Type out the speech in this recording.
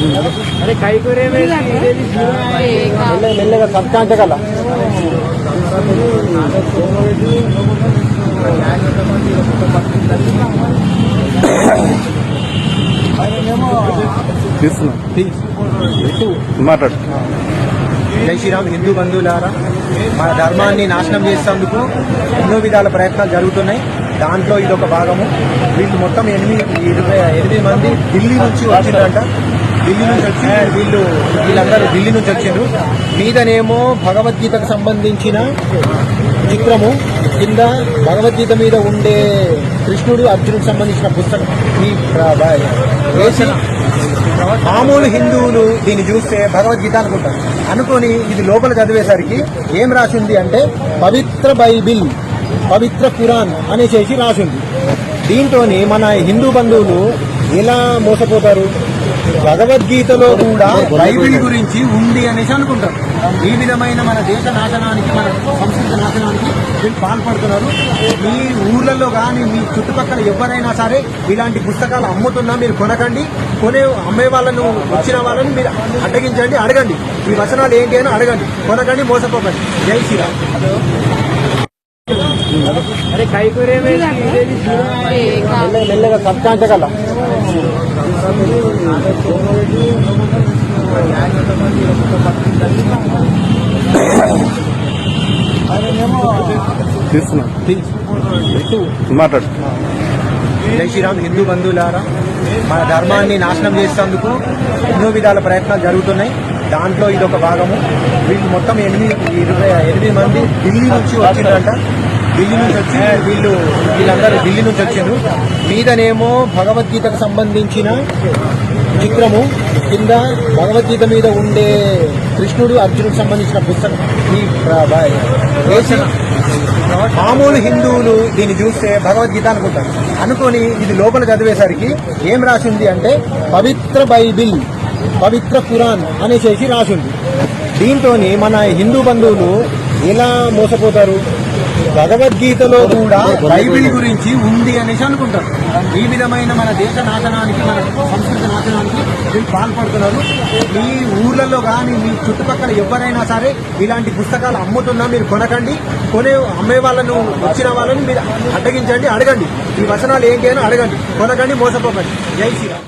अरे काही करे మెల్లగా సబ్కాంచగల మాట్లాడు. జై శ్రీరామ్. హిందూ బంధువులారా, మన ధర్మాన్ని నాశనం చేసేందుకు ఎన్నో విధాల ప్రయత్నాలు జరుగుతున్నాయి. దాంట్లో ఇదొక భాగము. వీళ్ళు మొత్తం 28 మంది ఢిల్లీ నుంచి వచ్చిందంట. ఢిల్లీ నుంచి వచ్చి వీళ్ళందరూ ఢిల్లీ నుంచి వచ్చిండ్రు. మీదనేమో భగవద్గీతకు సంబంధించిన చిత్రము, కింద భగవద్గీత మీద ఉండే కృష్ణుడు అర్జునుడికి సంబంధించిన పుస్తకం. మామూలు హిందువులు దీన్ని చూస్తే భగవద్గీత అనుకొని ఇది లోపల చదివేసరికి ఏం రాసింది అంటే పవిత్ర బైబిల్, పవిత్ర ఖురాన్ అనేసి రాసింది. దీంతో మన హిందూ బంధువులు ఎలా మోసపోతారు? భగవద్గీతలో కూడా బైబిల్ గురించి ఉంది అనేసి అనుకుంటారు. ఈ విధమైన మన దేశ నాశనానికి, మన సంస్కృతి నాశనానికి వీళ్ళు పాల్పడుతున్నారు. మీ ఊర్లలో కానీ మీ చుట్టుపక్కల ఎవరైనా సరే ఇలాంటి పుస్తకాలు అమ్ముతున్నా మీరు కొనకండి. అమ్మే వాళ్ళను, వచ్చిన వాళ్ళని మీరు అడ్డగించండి, అడగండి ఈ వచనాలు ఏంటి అని అడగండి. కొనకండి, మోసపోకండి. జై శ్రీరామ్. अरे काही करे మెల్లగా సబ్కాంచగల మాట్లాడు. జై శ్రీరామ్. హిందూ బంధువులారా, మన ధర్మాన్ని నాశనం చేసేందుకు ఎన్నో విధాల ప్రయత్నాలు జరుగుతున్నాయి. దాంట్లో ఇదొక భాగము. వీళ్ళు మొత్తం 28 మంది ఢిల్లీ నుంచి వచ్చిందంట. ఢిల్లీ నుంచి వచ్చి వీళ్ళందరూ ఢిల్లీ నుంచి వచ్చిండ్రు. మీదనేమో భగవద్గీతకు సంబంధించిన చిత్రము, కింద భగవద్గీత మీద ఉండే కృష్ణుడు అర్జునుడికి సంబంధించిన పుస్తకం. మామూలు హిందువులు దీన్ని చూస్తే భగవద్గీత అనుకొని ఇది లోపల చదివేసరికి ఏం రాసింది అంటే పవిత్ర బైబిల్, పవిత్ర ఖురాన్ అనేసి రాసింది. దీంతో మన హిందూ బంధువులు ఎలా మోసపోతారు? భగవద్గీతలో కూడా బైబిల్ గురించి ఉంది అనేసి అనుకుంటారు. ఈ విధమైన మన దేశ నాశనానికి, మన సంస్కృతి నాశనానికి వీళ్ళు పాల్పడుతున్నారు. మీ ఊర్లలో కానీ మీ చుట్టుపక్కల ఎవరైనా సరే ఇలాంటి పుస్తకాలు అమ్ముతున్నా మీరు కొనకండి. అమ్మే వాళ్ళను, వచ్చిన వాళ్ళని మీరు అడ్డగించండి, అడగండి ఈ వచనాలు ఏంటి అని అడగండి. కొనకండి, మోసపోకండి. జై శ్రీరామ్.